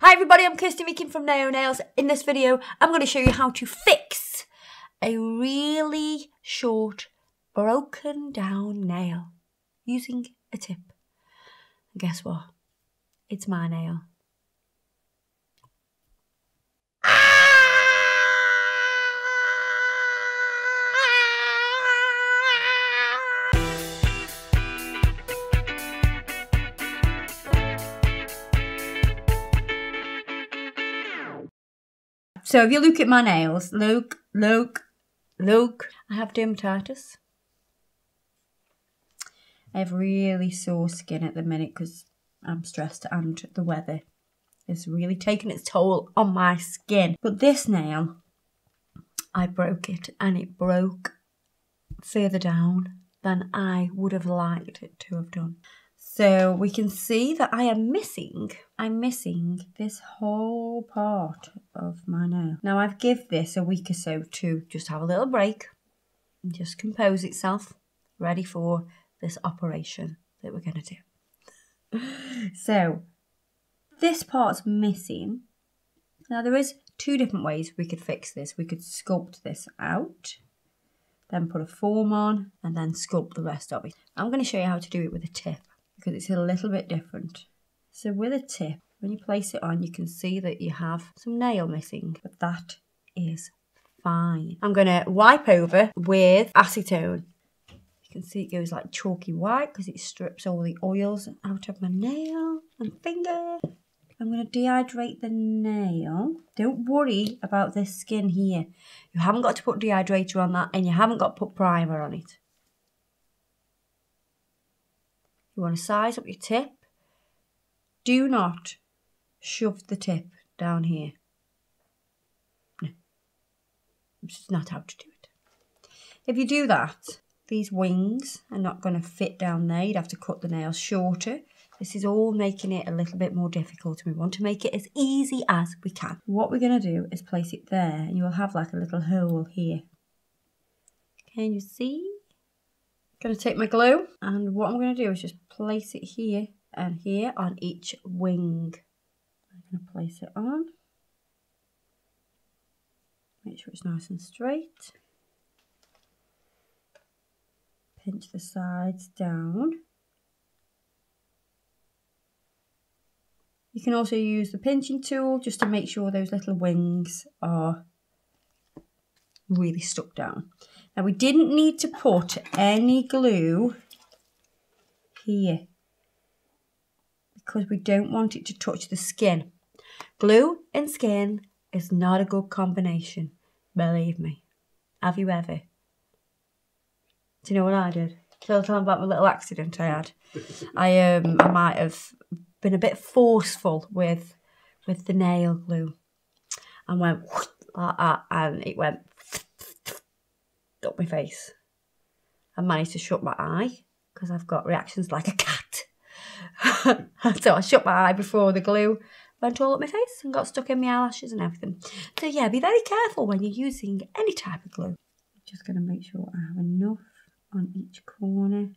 Hi everybody, I'm Kirsty Meakin from Nao Nails. In this video, I'm going to show you how to fix a really short, broken down nail using a tip. And guess what? It's my nail. So if you look at my nails, look, I have dermatitis. I have really sore skin at the minute because I'm stressed and the weather is really taking its toll on my skin. But this nail, I broke it and it broke further down than I would have liked it to have done. So we can see that I'm missing this whole part of my nail. Now I've given this a week or so to just have a little break and just compose itself, ready for this operation that we're going to do. So this part's missing. Now there is two different ways we could fix this. We could sculpt this out, then put a form on and then sculpt the rest of it. I'm going to show you how to do it with a tip, because it's a little bit different. So with a tip, when you place it on, you can see that you have some nail missing, but that is fine. I'm going to wipe over with acetone. You can see it goes like chalky white because it strips all the oils out of my nail and finger. I'm going to dehydrate the nail. Don't worry about this skin here. You haven't got to put dehydrator on that and you haven't got to put primer on it. You want to size up your tip. Do not shove the tip down here. No. This is not how to do it. If you do that, these wings are not going to fit down there. You'd have to cut the nails shorter. This is all making it a little bit more difficult. We want to make it as easy as we can. What we're going to do is place it there and you'll have like a little hole here. Can you see? Going to take my glue and what I'm going to do is just place it here and here on each wing. I'm going to place it on. Make sure it's nice and straight. Pinch the sides down. You can also use the pinching tool just to make sure those little wings are really stuck down. Now we didn't need to put any glue here because we don't want it to touch the skin. Glue and skin is not a good combination, believe me. Have you ever? Do you know what I did? Shall I tell them about my little accident I had? I might have been a bit forceful with the nail glue and went like that and it went up my face. I managed to shut my eye because I've got reactions like a cat. So I shut my eye before the glue went all up my face and got stuck in my eyelashes and everything. So yeah, be very careful when you're using any type of glue. I'm just going to make sure I have enough on each corner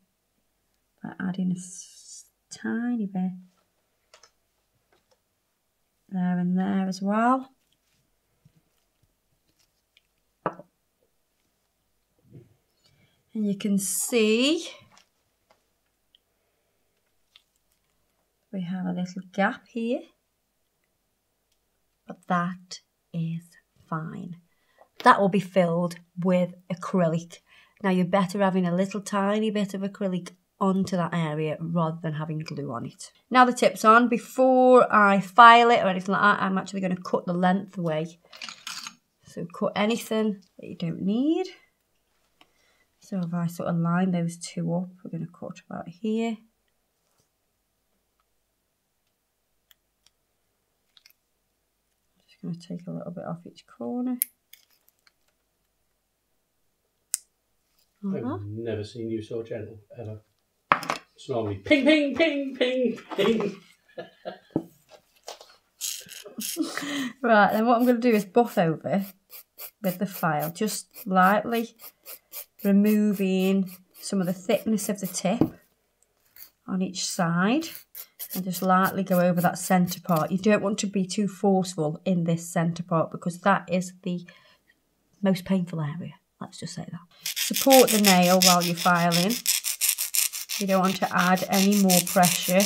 by adding a tiny bit there and there as well. And you can see we have a little gap here, but that is fine. That will be filled with acrylic. Now you're better having a little tiny bit of acrylic onto that area rather than having glue on it. Now the tip's on. Before I file it or anything like that, I'm actually going to cut the length away. So cut anything that you don't need. So if I sort of line those two up, we're going to cut about here. Just going to take a little bit off each corner. I've never seen you so gentle, ever. It's normally ping, ping, ping, ping, ping. Right, then what I'm going to do is buff over with the file, just lightly removing some of the thickness of the tip on each side. and just lightly go over that centre part. You don't want to be too forceful in this centre part because that is the most painful area. Let's just say that. Support the nail while you're filing. You don't want to add any more pressure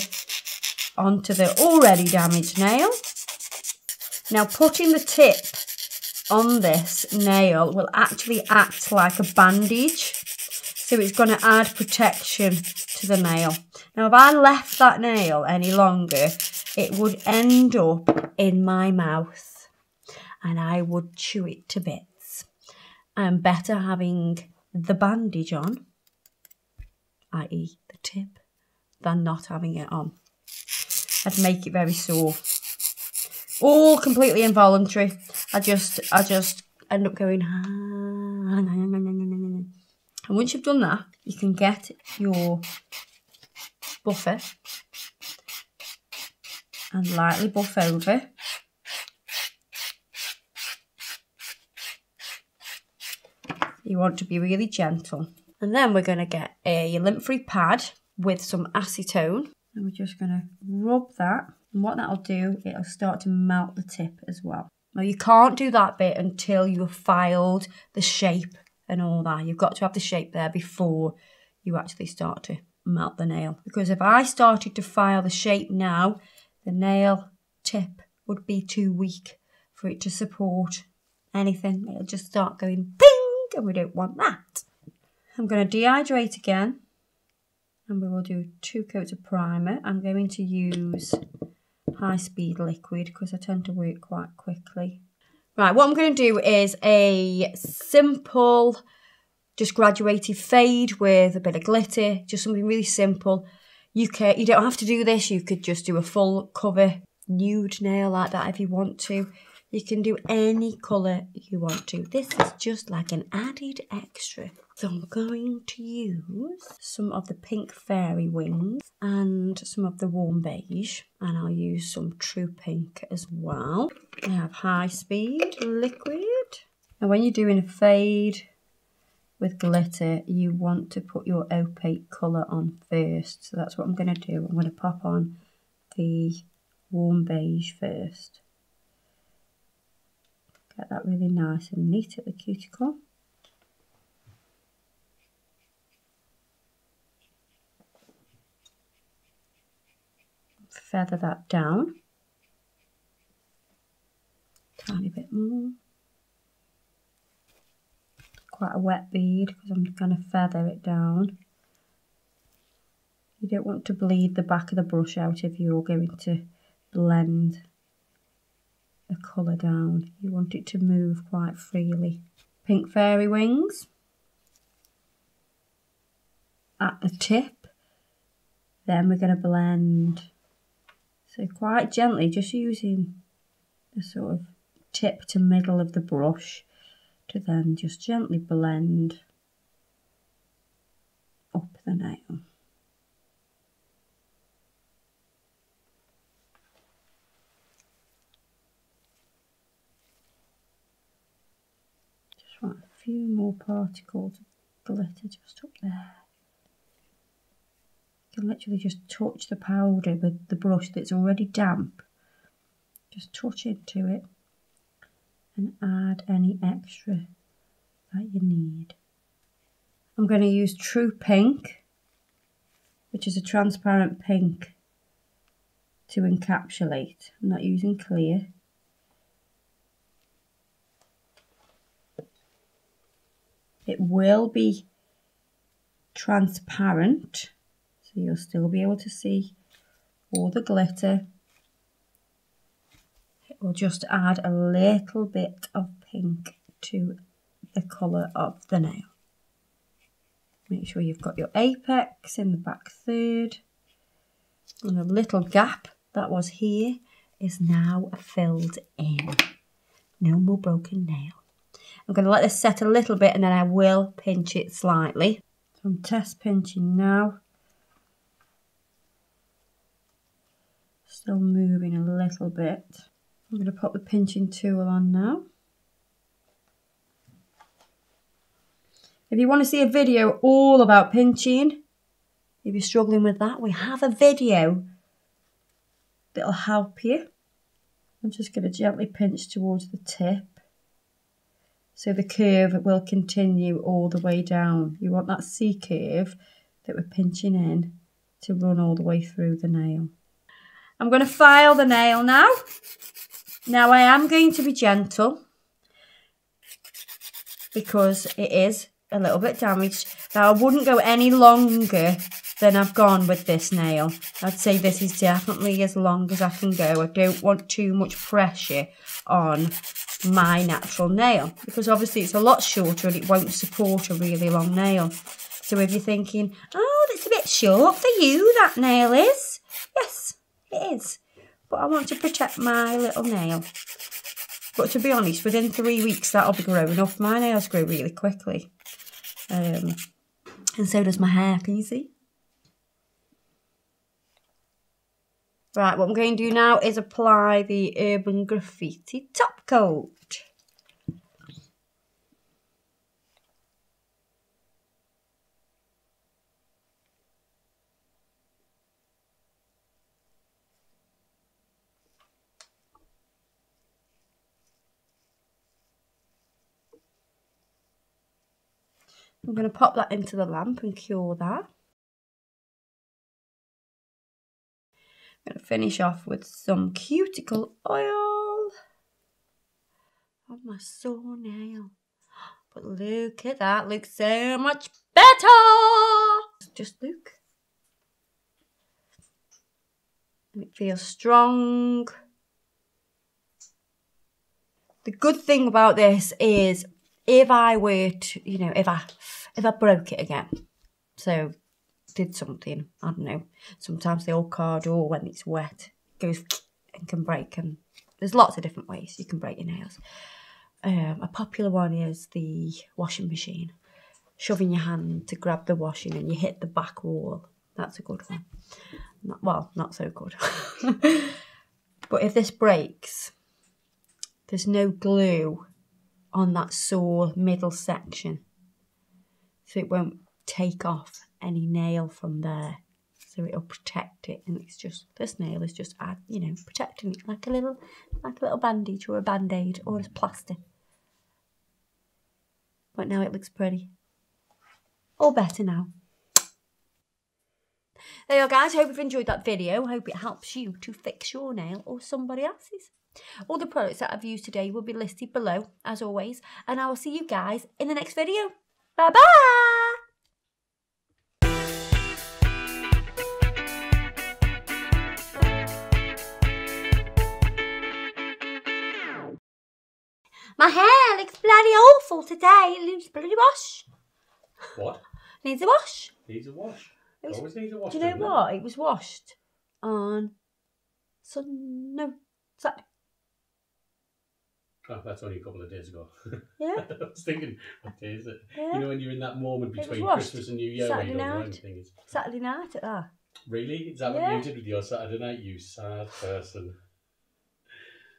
onto the already damaged nail. Now putting the tip on this nail will actually act like a bandage. So it's going to add protection to the nail. Now if I left that nail any longer, it would end up in my mouth and I would chew it to bits. And better having the bandage on, i.e. the tip, than not having it on. I'd make it very sore. All completely involuntary. I just end up going. And once you've done that, you can get your buffer and lightly buff over. You want to be really gentle. And then we're going to get a lint-free pad with some acetone. And we're just going to rub that. And what that'll do, it'll start to melt the tip as well. Now you can't do that bit until you've filed the shape and all that. You've got to have the shape there before you actually start to melt the nail. Because if I started to file the shape now, the nail tip would be too weak for it to support anything. It'll just start going ping, and we don't want that. I'm going to dehydrate again, and we will do 2 coats of primer. I'm going to use high-speed liquid because I tend to work quite quickly. Right, what I'm going to do is a simple, just graduated fade with a bit of glitter, just something really simple. You don't have to do this. You could just do a full cover nude nail like that if you want to. You can do any colour you want to. This is just like an added extra. So I'm going to use some of the Pink Fairy Wings and some of the Warm Beige. And I'll use some True Pink as well. I have High Speed Liquid. Now when you're doing a fade with glitter, you want to put your opaque colour on first. So that's what I'm going to do. I'm going to pop on the Warm Beige first. Get that really nice and neat at the cuticle. Feather that down. Tiny bit more. Quite a wet bead because I'm going to feather it down. You don't want to bleed the back of the brush out if you're going to blend the colour down. You want it to move quite freely. Pink Fairy Wings at the tip. Then we're going to blend, so quite gently, just using the sort of tip to middle of the brush to then just gently blend up the nail. Just want a few more particles of glitter just up there. You can literally just touch the powder with the brush that's already damp. Just touch into it and add any extra that you need. I'm going to use True Pink, which is a transparent pink, to encapsulate. I'm not using clear. It will be transparent, so you'll still be able to see all the glitter. It will just add a little bit of pink to the colour of the nail. Make sure you've got your apex in the back third. And the little gap that was here is now filled in. No more broken nail. I'm going to let this set a little bit and then I will pinch it slightly. So I'm test pinching now. Still moving a little bit. I'm going to put the pinching tool on now. If you want to see a video all about pinching, if you're struggling with that, we have a video that'll help you. I'm just going to gently pinch towards the tip. So the curve will continue all the way down. You want that C curve that we're pinching in to run all the way through the nail. I'm going to file the nail now. Now I am going to be gentle because it is a little bit damaged. Now I wouldn't go any longer than I've gone with this nail. I'd say this is definitely as long as I can go. I don't want too much pressure on my natural nail because obviously it's a lot shorter and it won't support a really long nail. So if you're thinking, oh, that's a bit short for you, that nail is. Yes, it is. But I want to protect my little nail. But to be honest, within 3 weeks, that'll be growing up. My nails grow really quickly. And so does my hair, can you see? Right, what I'm going to do now is apply the Urban Graffiti top coat. I'm going to pop that into the lamp and cure that. I'm going to finish off with some cuticle oil on my sore nail. But look at that, looks so much better. Just look. And it feels strong. The good thing about this is if I were to, you know, if I broke it again, so did something, I don't know, sometimes the old car door when it's wet goes and can break, and there's lots of different ways you can break your nails. A popular one is the washing machine, shoving your hand to grab the washing and you hit the back wall. That's a good one. Not so good. But if this breaks, there's no glue on that sore middle section, so it won't take off any nail from there, so it'll protect it. And it's just, this nail is just, you know, protecting it like a little bandage or a band-aid or a plaster. But now it looks pretty, all better now. There you go, guys. Hope you've enjoyed that video. Hope it helps you to fix your nail or somebody else's. All the products that I've used today will be listed below, as always, and I will see you guys in the next video. Bye-bye! My hair looks bloody awful today. It needs a bloody wash. What? Needs a wash. Needs a wash. It always needs a wash. Do you know what? It was washed on Saturday. Oh, that's only a couple of days ago. Yeah. I was thinking, what day is it? Yeah. You know when you're in that moment between washed. Christmas and New Year where you don't know anything. Saturday night at that. Really? Is that what you did with your Saturday night, you sad person?